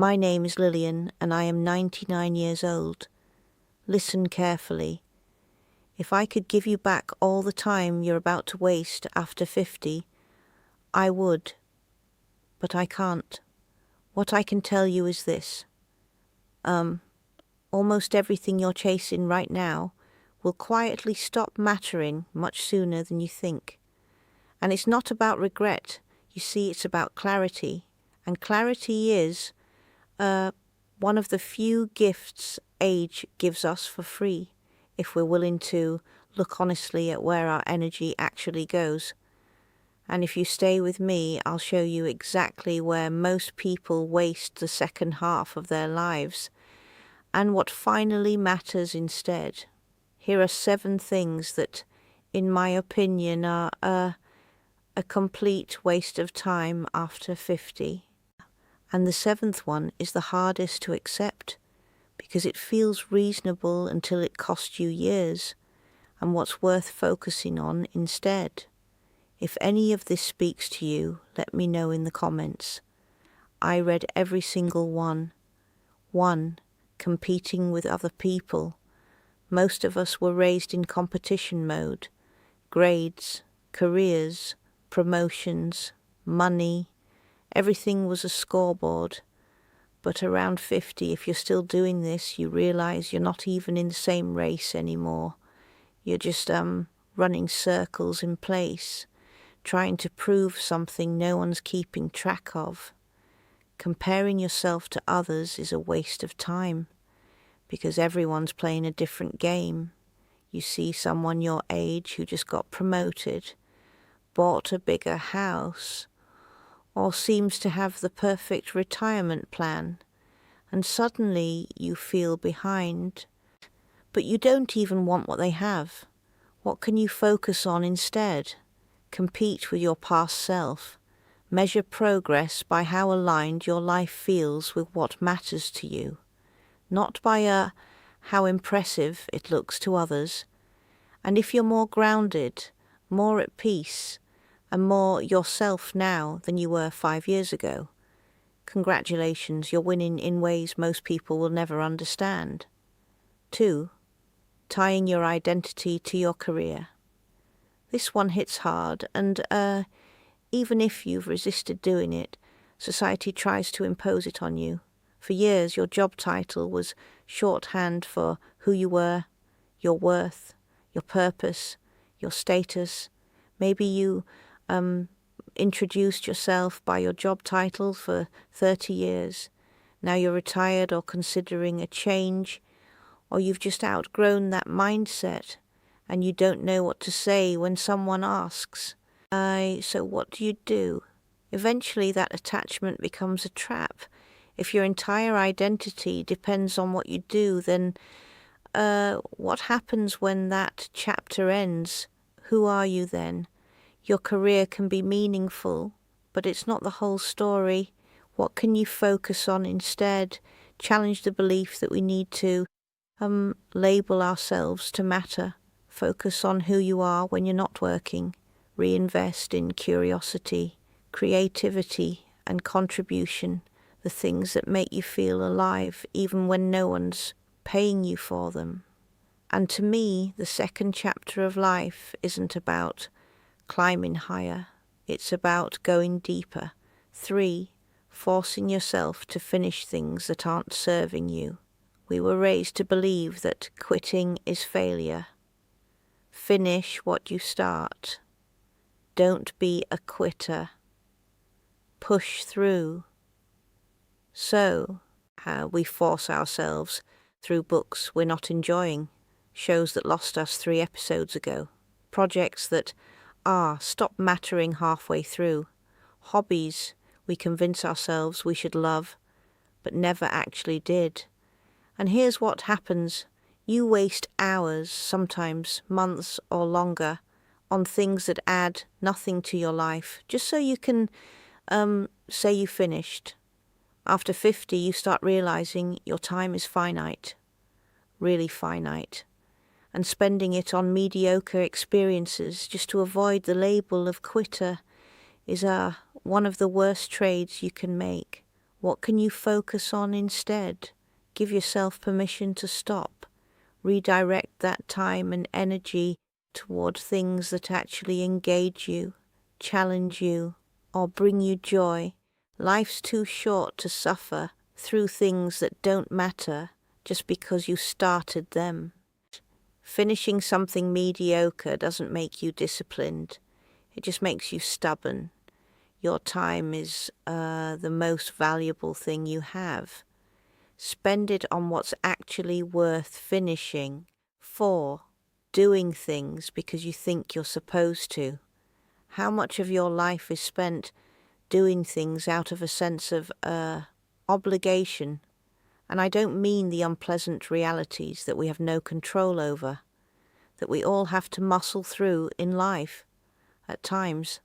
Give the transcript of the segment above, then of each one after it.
My name is Lillian, and I am 99 years old. Listen carefully. If I could give you back all the time you're about to waste after 50, I would. But I can't. What I can tell you is this. Almost everything you're chasing right now will quietly stop mattering much sooner than you think. And it's not about regret. You see, it's about clarity. And clarity is one of the few gifts age gives us for free, if we're willing to look honestly at where our energy actually goes. And if you stay with me, I'll show you exactly where most people waste the second half of their lives and what finally matters instead. Here are 7 things that, in my opinion, are a complete waste of time after 50. And the 7th one is the hardest to accept because it feels reasonable until it costs you years, and what's worth focusing on instead. If any of this speaks to you, let me know in the comments. I read every single one. 1. Competing with other people. Most of us were raised in competition mode. Grades, careers, promotions, money, everything was a scoreboard. But around 50, if you're still doing this, you realize you're not even in the same race anymore. You're just running circles in place, trying to prove something no one's keeping track of. Comparing yourself to others is a waste of time because everyone's playing a different game. You see someone your age who just got promoted, bought a bigger house, or seems to have the perfect retirement plan, and suddenly you feel behind. But you don't even want what they have. What can you focus on instead? Compete with your past self. Measure progress by how aligned your life feels with what matters to you, not by how impressive it looks to others. And if you're more grounded, more at peace, and more yourself now than you were 5 years ago, congratulations, you're winning in ways most people will never understand. 2. Tying your identity to your career. This one hits hard, and even if you've resisted doing it, society tries to impose it on you. For years, your job title was shorthand for who you were, your worth, your purpose, your status. Maybe you introduced yourself by your job title for 30 years. Now you're retired or considering a change, or you've just outgrown that mindset and you don't know what to say when someone asks, so what do you do? Eventually that attachment becomes a trap. If your entire identity depends on what you do, then what happens when that chapter ends? Who are you then? Your career can be meaningful, but it's not the whole story. What can you focus on instead? Challenge the belief that we need to label ourselves to matter. Focus on who you are when you're not working. Reinvest in curiosity, creativity, and contribution, the things that make you feel alive even when no one's paying you for them. And to me, the second chapter of life isn't about climbing higher. It's about going deeper. 3. Forcing yourself to finish things that aren't serving you. We were raised to believe that quitting is failure. Finish what you start. Don't be a quitter. Push through. So, we force ourselves through books we're not enjoying, shows that lost us 3 episodes ago, projects that stop mattering halfway through, hobbies we convince ourselves we should love, but never actually did. And here's what happens. You waste hours, sometimes months or longer, on things that add nothing to your life, just so you can say you finished. After 50, you start realizing your time is finite, really finite, and spending it on mediocre experiences just to avoid the label of quitter is one of the worst trades you can make. What can you focus on instead? Give yourself permission to stop. Redirect that time and energy toward things that actually engage you, challenge you, or bring you joy. Life's too short to suffer through things that don't matter just because you started them. Finishing something mediocre doesn't make you disciplined. It just makes you stubborn. Your time is the most valuable thing you have. Spend it on what's actually worth finishing for, doing things because you think you're supposed to. How much of your life is spent doing things out of a sense of obligation? And I don't mean the unpleasant realities that we have no control over, that we all have to muscle through in life at times.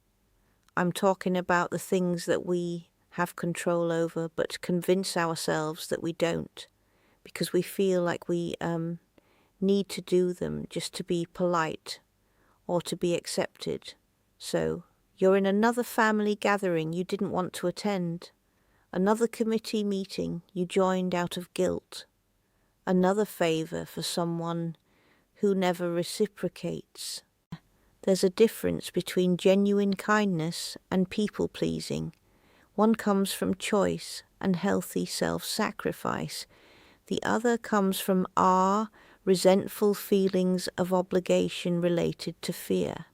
I'm talking about the things that we have control over but convince ourselves that we don't because we feel like we need to do them just to be polite or to be accepted. So you're in another family gathering you didn't want to attend, another committee meeting you joined out of guilt, another favour for someone who never reciprocates. There's a difference between genuine kindness and people-pleasing. One comes from choice and healthy self-sacrifice. The other comes from resentful feelings of obligation related to fear.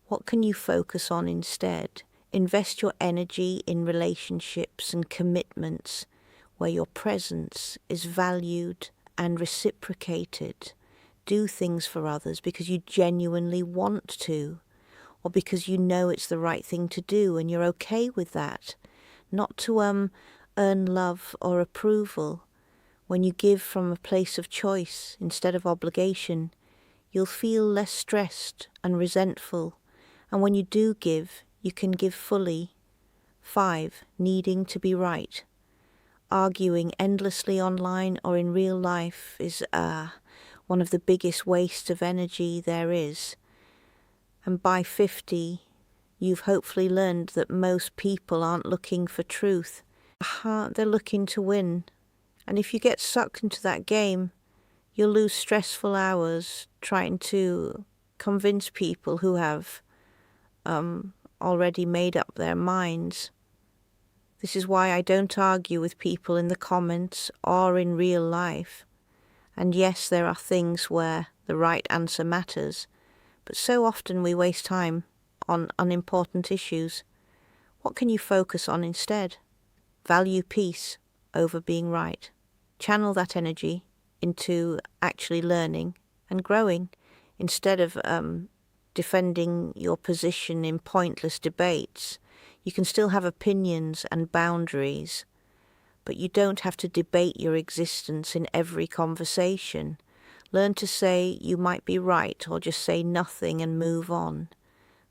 What can you focus on instead? Invest your energy in relationships and commitments where your presence is valued and reciprocated. Do things for others because you genuinely want to, or because you know it's the right thing to do and you're okay with that. Not to earn love or approval. When you give from a place of choice instead of obligation, you'll feel less stressed and resentful. And when you do give, you can give fully. 5. Needing to be right. Arguing endlessly online or in real life is one of the biggest wastes of energy there is. And by 50, you've hopefully learned that most people aren't looking for truth. They're looking to win. And if you get sucked into that game, you'll lose stressful hours trying to convince people who have already made up their minds. This is why I don't argue with people in the comments or in real life. And yes, there are things where the right answer matters, but so often we waste time on unimportant issues. What can you focus on instead? Value peace over being right. Channel that energy into actually learning and growing instead of defending your position in pointless debates. You can still have opinions and boundaries, but you don't have to debate your existence in every conversation. Learn to say you might be right or just say nothing and move on.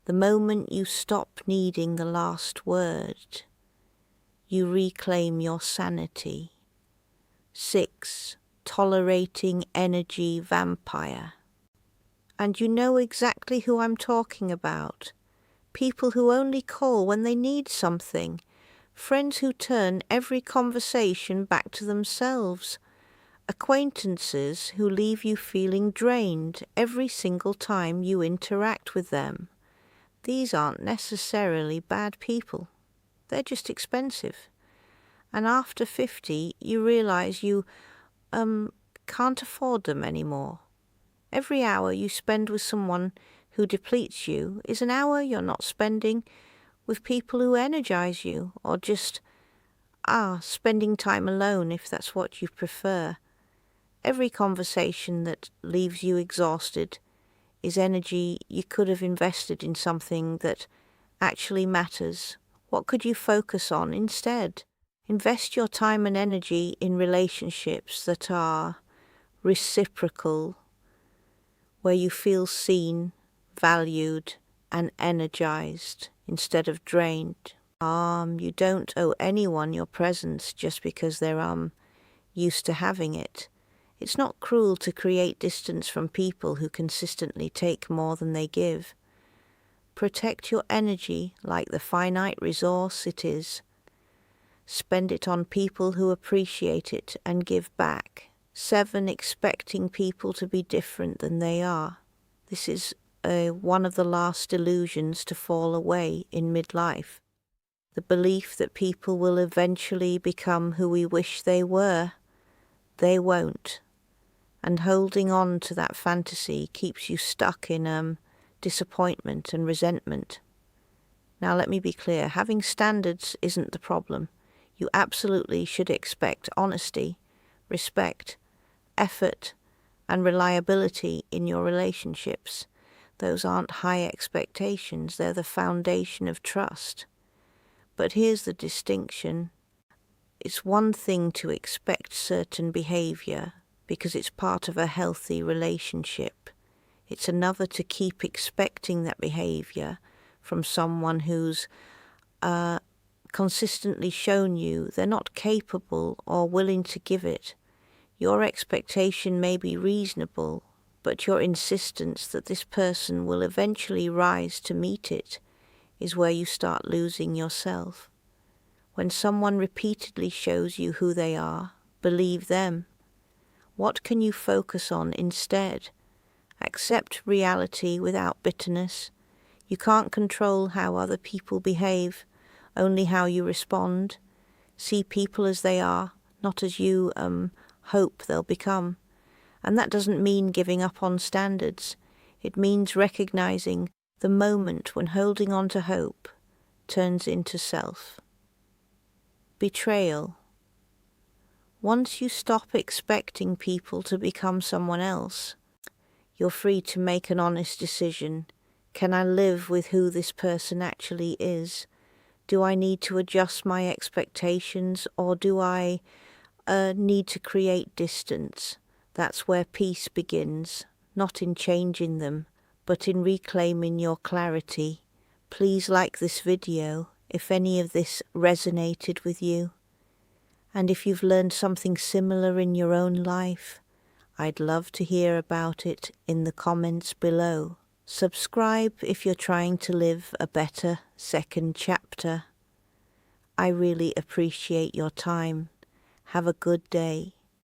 The moment you stop needing the last word, you reclaim your sanity. 6. Tolerating energy vampire. And you know exactly who I'm talking about. People who only call when they need something. Friends who turn every conversation back to themselves. Acquaintances who leave you feeling drained every single time you interact with them. These aren't necessarily bad people. They're just expensive. And after 50, you realize you can't afford them anymore. Every hour you spend with someone who depletes you is an hour you're not spending with people who energize you, or just spending time alone if that's what you prefer. Every conversation that leaves you exhausted is energy you could have invested in something that actually matters. What could you focus on instead? Invest your time and energy in relationships that are reciprocal, where you feel seen, valued, and energized instead of drained. You don't owe anyone your presence just because they're used to having it. It's not cruel to create distance from people who consistently take more than they give. Protect your energy like the finite resource it is. Spend it on people who appreciate it and give back. 7. Expecting people to be different than they are. This is one of the last illusions to fall away in midlife. The belief that people will eventually become who we wish they were. They won't. And holding on to that fantasy keeps you stuck in disappointment and resentment. Now let me be clear, having standards isn't the problem. You absolutely should expect honesty, respect, effort, and reliability in your relationships. Those aren't high expectations, they're the foundation of trust. But here's the distinction. It's one thing to expect certain behavior because it's part of a healthy relationship. It's another to keep expecting that behavior from someone who's consistently shown you they're not capable or willing to give it. Your expectation may be reasonable, but your insistence that this person will eventually rise to meet it is where you start losing yourself. When someone repeatedly shows you who they are, believe them. What can you focus on instead? Accept reality without bitterness. You can't control how other people behave, only how you respond. See people as they are, not as you hope they'll become. And that doesn't mean giving up on standards. It means recognizing the moment when holding on to hope turns into self. Betrayal. Once you stop expecting people to become someone else, you're free to make an honest decision. Can I live with who this person actually is? Do I need to adjust my expectations, or do I need to create distance? That's where peace begins, not in changing them, but in reclaiming your clarity. Please like this video if any of this resonated with you. And if you've learned something similar in your own life, I'd love to hear about it in the comments below. Subscribe if you're trying to live a better second chapter. I really appreciate your time. Have a good day.